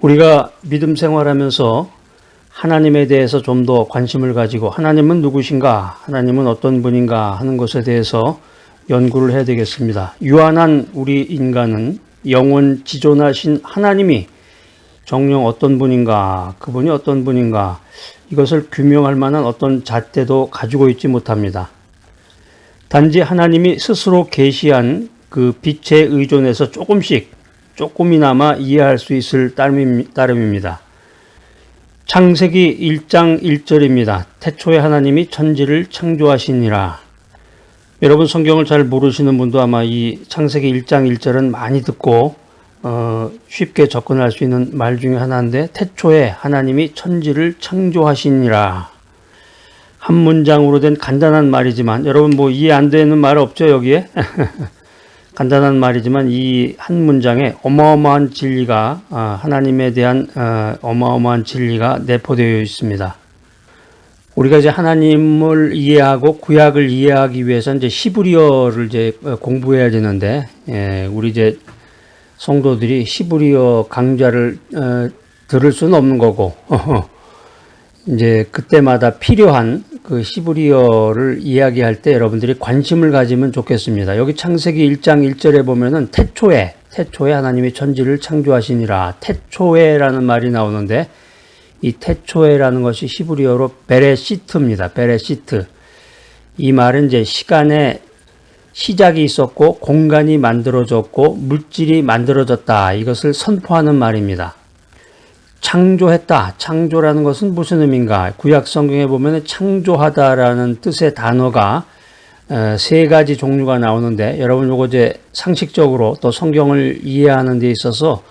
우리가 믿음 생활하면서 하나님에 대해서 좀 더 관심을 가지고 하나님은 누구신가, 하나님은 어떤 분인가 하는 것에 대해서 연구를 해야 되겠습니다. 유한한 우리 인간은 영원 지존하신 하나님이 정녕 어떤 분인가, 그분이 어떤 분인가, 이것을 규명할 만한 어떤 잣대도 가지고 있지 못합니다. 단지 하나님이 스스로 계시한 그 빛에 의존해서 조금이나마 이해할 수 있을 따름입니다. 창세기 1장 1절입니다. 태초에 하나님이 천지를 창조하시니라. 여러분 성경을 잘 모르시는 분도 아마 이 창세기 1장 1절은 많이 듣고 쉽게 접근할 수 있는 말 중에 하나인데, 태초에 하나님이 천지를 창조하시니라. 한 문장으로 된 간단한 말이지만, 여러분 뭐 이해 안 되는 말 없죠 여기에? 간단한 말이지만 이 한 문장에 어마어마한 진리가, 하나님에 대한 어마어마한 진리가 내포되어 있습니다. 우리가 이제 하나님을 이해하고 구약을 이해하기 위해서 이제 히브리어를 이제 공부해야 되는데, 우리 이제 성도들이 히브리어 강좌를 들을 수는 없는 거고, 이제 그때마다 필요한 그 히브리어를 이야기할 때 여러분들이 관심을 가지면 좋겠습니다. 여기 창세기 1장 1절에 보면은 태초에 하나님이 천지를 창조하시니라. 태초에라는 말이 나오는데, 이 태초에라는 것이 히브리어로 베레시트입니다. 베레시트. 이 말은 이제 시간에 시작이 있었고 공간이 만들어졌고 물질이 만들어졌다, 이것을 선포하는 말입니다. 창조했다. 창조라는 것은 무슨 의미인가? 구약 성경에 보면 창조하다라는 뜻의 단어가 세 가지 종류가 나오는데, 여러분 요거 이제 상식적으로 또 성경을 이해하는 데 있어서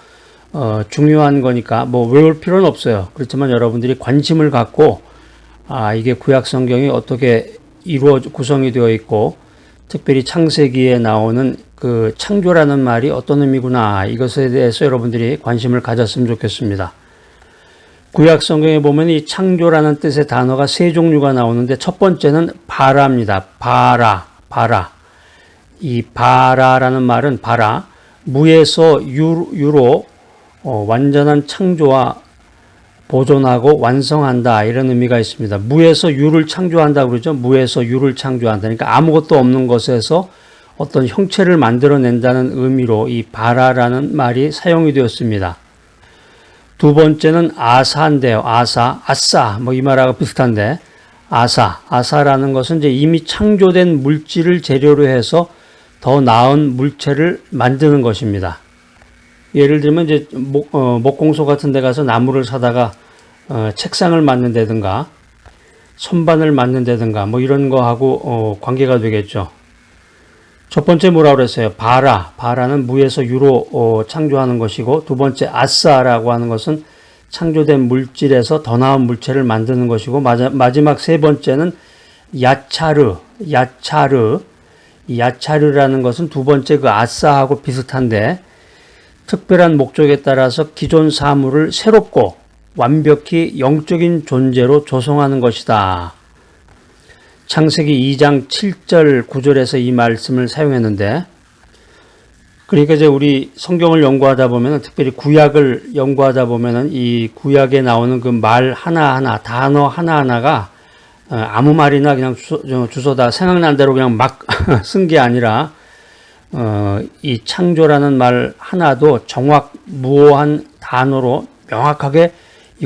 중요한 거니까 뭐 외울 필요는 없어요. 그렇지만 여러분들이 관심을 갖고 이게 구약 성경이 어떻게 구성이 되어 있고, 특별히 창세기에 나오는 그 창조라는 말이 어떤 의미구나, 이것에 대해서 여러분들이 관심을 가졌으면 좋겠습니다. 구약 성경에 보면 이 창조라는 뜻의 단어가 세 종류가 나오는데, 첫 번째는 바라입니다. 바라. 이 바라라는 말은 무에서 유로 완전한 창조와 보존하고 완성한다, 이런 의미가 있습니다. 무에서 유를 창조한다 그러죠. 무에서 유를 창조한다. 그러니까 아무것도 없는 것에서 어떤 형체를 만들어낸다는 의미로 이 바라라는 말이 사용이 되었습니다. 두 번째는 아사인데요. 아싸, 뭐 이 말하고 비슷한데, 아사라는 것은 이제 이미 창조된 물질을 재료로 해서 더 나은 물체를 만드는 것입니다. 예를 들면 이제 목공소 같은 데 가서 나무를 사다가 책상을 만든다든가 선반을 만든다든가 뭐 이런 거하고 관계가 되겠죠. 첫 번째 뭐라고 그랬어요? 바라는 무에서 유로 창조하는 것이고, 두 번째 아싸라고 하는 것은 창조된 물질에서 더 나은 물체를 만드는 것이고, 마지막 세 번째는 야차르라는 것은 두 번째 그 아싸하고 비슷한데, 특별한 목적에 따라서 기존 사물을 새롭고 완벽히 영적인 존재로 조성하는 것이다. 창세기 2장 7절 9절에서 이 말씀을 사용했는데, 그러니까 이제 우리 성경을 연구하다 보면, 특별히 구약을 연구하다 보면 이 구약에 나오는 그 말 하나하나, 단어 하나하나가 아무 말이나 그냥 주워다 생각난 대로 그냥 막 쓴 게 아니라, 이 창조라는 말 하나도 무어한 단어로 명확하게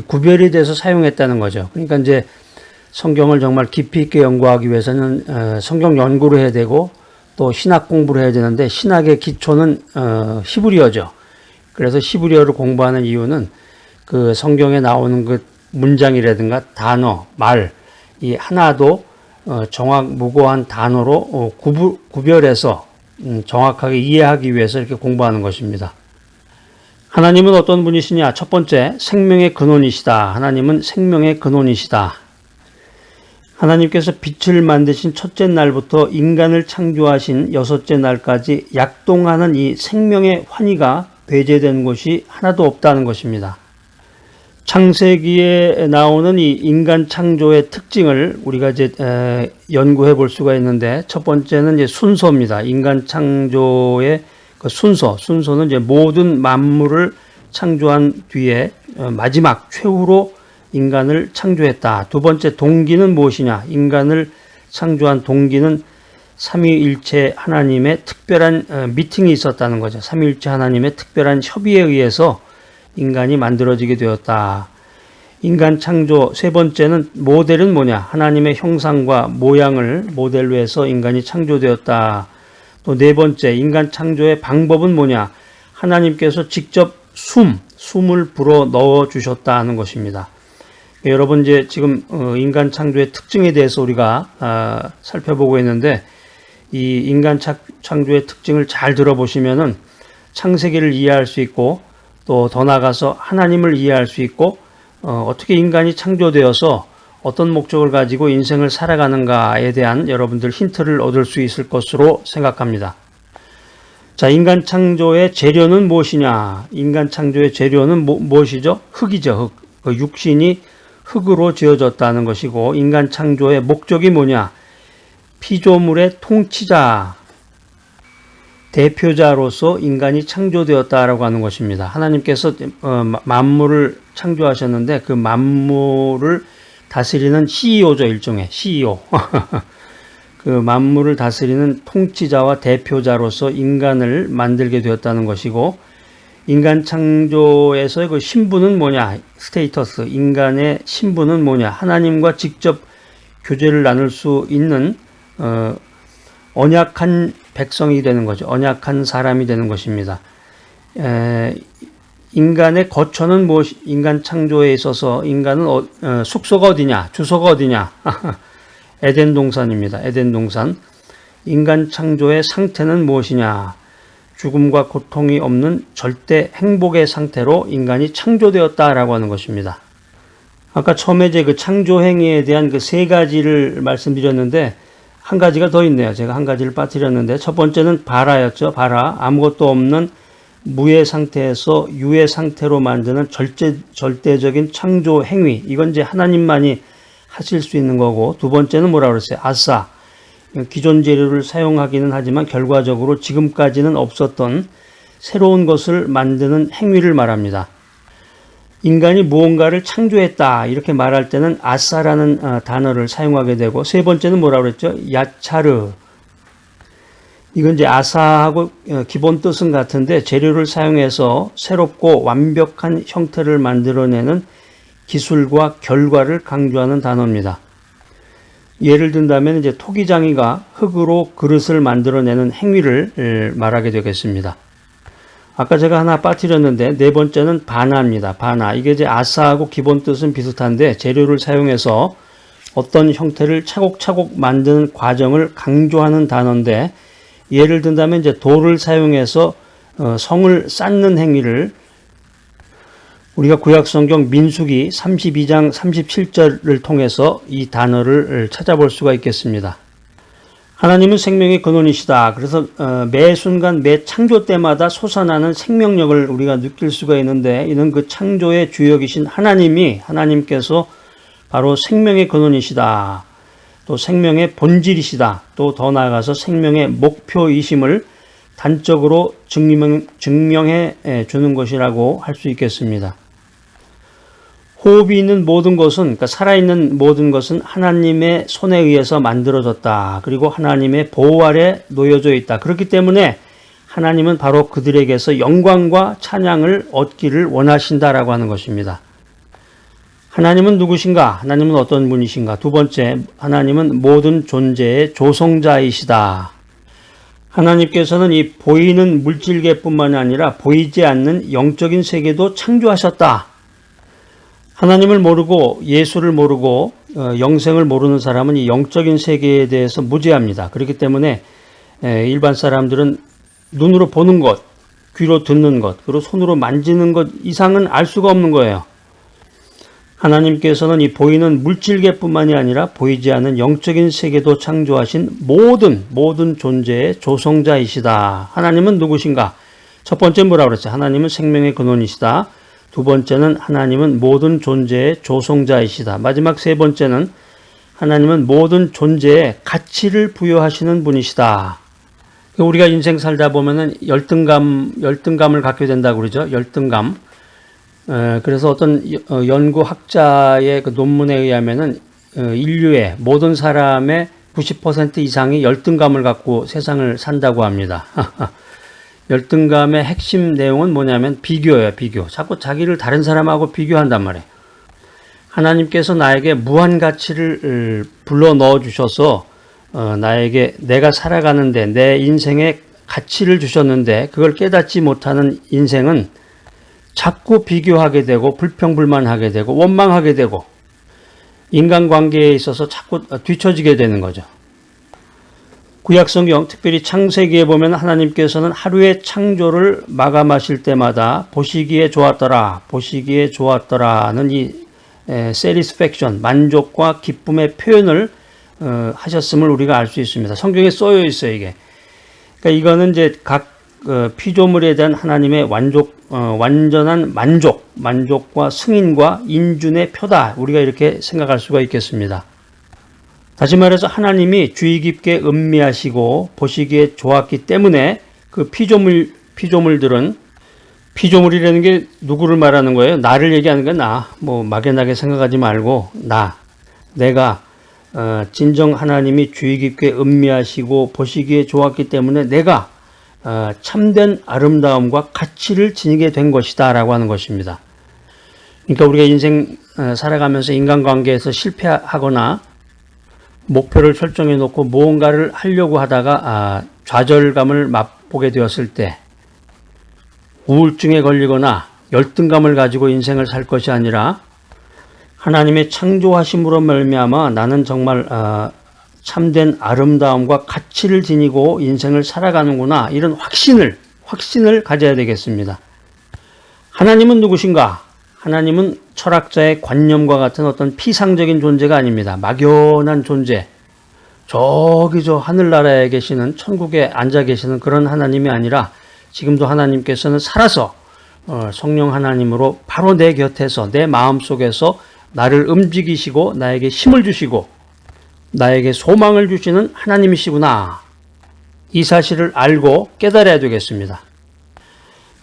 구별이 돼서 사용했다는 거죠. 그러니까 이제 성경을 정말 깊이 있게 연구하기 위해서는 성경 연구를 해야 되고 또 신학 공부를 해야 되는데, 신학의 기초는 히브리어죠. 그래서 히브리어를 공부하는 이유는 그 성경에 나오는 그 문장이라든가 단어, 말, 이 하나도 무고한 단어로 구별해서 정확하게 이해하기 위해서 이렇게 공부하는 것입니다. 하나님은 어떤 분이시냐? 첫 번째, 생명의 근원이시다. 하나님은 생명의 근원이시다. 하나님께서 빛을 만드신 첫째 날부터 인간을 창조하신 여섯째 날까지 약동하는 이 생명의 환희가 배제된 곳이 하나도 없다는 것입니다. 창세기에 나오는 이 인간 창조의 특징을 우리가 이제 연구해 볼 수가 있는데, 첫 번째는 이제 순서입니다. 인간 창조의 그 순서는 이제 모든 만물을 창조한 뒤에 마지막 최후로 인간을 창조했다. 두 번째 동기는 무엇이냐? 인간을 창조한 동기는 삼위일체 하나님의 특별한 미팅이 있었다는 거죠. 삼위일체 하나님의 특별한 협의에 의해서 인간이 만들어지게 되었다. 인간 창조 세 번째는 모델은 뭐냐? 하나님의 형상과 모양을 모델로 해서 인간이 창조되었다. 또 네 번째 인간 창조의 방법은 뭐냐? 하나님께서 직접 숨을 불어 넣어 주셨다는 것입니다. 여러분 이제 지금 인간 창조의 특징에 대해서 우리가 살펴보고 있는데 이 인간 창조의 특징을 잘 들어보시면은 창세기를 이해할 수 있고 또 더 나아가서 하나님을 이해할 수 있고 어떻게 인간이 창조되어서 어떤 목적을 가지고 인생을 살아가는가에 대한 여러분들 힌트를 얻을 수 있을 것으로 생각합니다. 자, 인간 창조의 재료는 무엇이냐? 인간 창조의 재료는 무엇이죠? 흙이죠. 흙. 육신이 흙으로 지어졌다는 것이고 인간 창조의 목적이 뭐냐? 피조물의 통치자, 대표자로서 인간이 창조되었다라고 하는 것입니다. 하나님께서 만물을 창조하셨는데 그 만물을 다스리는 CEO죠. 일종의 CEO. 그 만물을 다스리는 통치자와 대표자로서 인간을 만들게 되었다는 것이고 인간 창조에서의 그 신분은 뭐냐? 스테이터스, 인간의 신분은 뭐냐? 하나님과 직접 교제를 나눌 수 있는 언약한 백성이 되는 거죠. 언약한 사람이 되는 것입니다. 인간의 거처는 무엇이? 인간 창조에 있어서 인간은 숙소가 어디냐? 주소가 어디냐? 에덴 동산입니다. 에덴 동산. 인간 창조의 상태는 무엇이냐? 죽음과 고통이 없는 절대 행복의 상태로 인간이 창조되었다라고 하는 것입니다. 아까 처음에 이제 그 창조 행위에 대한 그 세 가지를 말씀드렸는데 한 가지가 더 있네요. 제가 한 가지를 빠뜨렸는데 첫 번째는 바라였죠. 바라. 아무것도 없는 무의 상태에서 유의 상태로 만드는 절대적인 창조 행위. 이건 이제 하나님만이 하실 수 있는 거고 두 번째는 뭐라고 그랬어요? 아사. 기존 재료를 사용하기는 하지만 결과적으로 지금까지는 없었던 새로운 것을 만드는 행위를 말합니다. 인간이 무언가를 창조했다 이렇게 말할 때는 아사라는 단어를 사용하게 되고 세 번째는 뭐라고 그랬죠? 야차르. 이건 이제 아사하고 기본 뜻은 같은데 재료를 사용해서 새롭고 완벽한 형태를 만들어내는 기술과 결과를 강조하는 단어입니다. 예를 든다면 이제 토기장이가 흙으로 그릇을 만들어내는 행위를 말하게 되겠습니다. 아까 제가 하나 빠뜨렸는데 네 번째는 바나입니다. 바나. 이게 이제 아사하고 기본 뜻은 비슷한데 재료를 사용해서 어떤 형태를 차곡차곡 만드는 과정을 강조하는 단어인데 예를 든다면 이제 돌을 사용해서 성을 쌓는 행위를 우리가 구약성경 민수기 32장 37절을 통해서 이 단어를 찾아볼 수가 있겠습니다. 하나님은 생명의 근원이시다. 그래서 매 순간 매 창조 때마다 솟아나는 생명력을 우리가 느낄 수가 있는데 이는 그 창조의 주역이신 하나님께서 바로 생명의 근원이시다. 또 생명의 본질이시다. 또 더 나아가서 생명의 목표이심을 단적으로 증명해 주는 것이라고 할 수 있겠습니다. 호흡이 있는 모든 것은, 그러니까 살아있는 모든 것은 하나님의 손에 의해서 만들어졌다. 그리고 하나님의 보호 아래 놓여져 있다. 그렇기 때문에 하나님은 바로 그들에게서 영광과 찬양을 얻기를 원하신다라고 하는 것입니다. 하나님은 누구신가? 하나님은 어떤 분이신가? 두 번째, 하나님은 모든 존재의 조성자이시다. 하나님께서는 이 보이는 물질계뿐만 아니라 보이지 않는 영적인 세계도 창조하셨다. 하나님을 모르고 예수를 모르고 영생을 모르는 사람은 이 영적인 세계에 대해서 무지합니다. 그렇기 때문에 일반 사람들은 눈으로 보는 것, 귀로 듣는 것, 그리고 손으로 만지는 것 이상은 알 수가 없는 거예요. 하나님께서는 이 보이는 물질계뿐만이 아니라 보이지 않는 영적인 세계도 창조하신 모든 존재의 조성자이시다. 하나님은 누구신가? 첫 번째 뭐라고 그랬어요? 하나님은 생명의 근원이시다. 두 번째는 하나님은 모든 존재의 조성자이시다. 마지막 세 번째는 하나님은 모든 존재에 가치를 부여하시는 분이시다. 우리가 인생 살다 보면은 열등감을 갖게 된다고 그러죠. 열등감. 그래서 어떤 연구학자의 그 논문에 의하면은 인류의 모든 사람의 90% 이상이 열등감을 갖고 세상을 산다고 합니다. 열등감의 핵심 내용은 뭐냐면 비교예요, 비교. 자꾸 자기를 다른 사람하고 비교한단 말이에요. 하나님께서 나에게 무한 가치를 불러 넣어 주셔서 나에게 내가 살아가는데 내 인생에 가치를 주셨는데 그걸 깨닫지 못하는 인생은 자꾸 비교하게 되고 불평불만하게 되고 원망하게 되고 인간관계에 있어서 자꾸 뒤처지게 되는 거죠. 구약성경 특별히 창세기에 보면 하나님께서는 하루의 창조를 마감하실 때마다 보시기에 좋았더라, 보시기에 좋았더라는 이 satisfaction, 만족과 기쁨의 표현을 하셨음을 우리가 알 수 있습니다. 성경에 써여 있어요, 이게. 그러니까 이거는 이제 각 피조물에 대한 하나님의 완전한 만족과 승인과 인준의 표다. 우리가 이렇게 생각할 수가 있겠습니다. 다시 말해서 하나님이 주의 깊게 음미하시고 보시기에 좋았기 때문에 그 피조물들은 피조물이라는 게 누구를 말하는 거예요? 나를 얘기하는 건 나. 막연하게 생각하지 말고 내가 진정 하나님이 주의 깊게 음미하시고 보시기에 좋았기 때문에 내가 참된 아름다움과 가치를 지니게 된 것이다 라고 하는 것입니다. 그러니까 우리가 인생 살아가면서 인간관계에서 실패하거나 목표를 설정해 놓고 무언가를 하려고 하다가 좌절감을 맛보게 되었을 때 우울증에 걸리거나 열등감을 가지고 인생을 살 것이 아니라 하나님의 창조하심으로 말미암아 나는 정말 참된 아름다움과 가치를 지니고 인생을 살아가는구나, 이런 확신을 가져야 되겠습니다. 하나님은 누구신가? 하나님은 철학자의 관념과 같은 어떤 피상적인 존재가 아닙니다. 막연한 존재, 저기 저 하늘나라에 계시는, 천국에 앉아 계시는 그런 하나님이 아니라 지금도 하나님께서는 살아서 성령 하나님으로 바로 내 곁에서 내 마음속에서 나를 움직이시고 나에게 힘을 주시고 나에게 소망을 주시는 하나님이시구나. 이 사실을 알고 깨달아야 되겠습니다.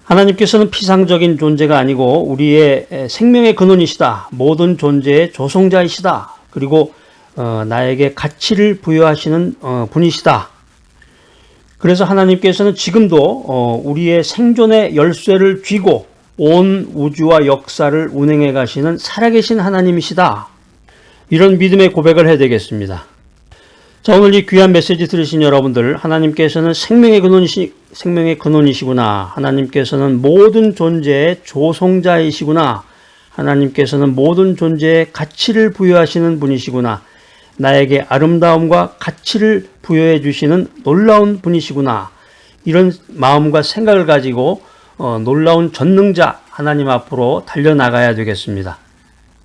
하나님께서는 피상적인 존재가 아니고 우리의 생명의 근원이시다. 모든 존재의 조성자이시다. 그리고 나에게 가치를 부여하시는 분이시다. 그래서 하나님께서는 지금도 우리의 생존의 열쇠를 쥐고 온 우주와 역사를 운행해 가시는 살아계신 하나님이시다. 이런 믿음의 고백을 해야 되겠습니다. 자, 오늘 이 귀한 메시지 들으신 여러분들, 하나님께서는 생명의 근원이시구나. 하나님께서는 모든 존재의 조성자이시구나. 하나님께서는 모든 존재의 가치를 부여하시는 분이시구나. 나에게 아름다움과 가치를 부여해 주시는 놀라운 분이시구나. 이런 마음과 생각을 가지고 놀라운 전능자 하나님 앞으로 달려나가야 되겠습니다.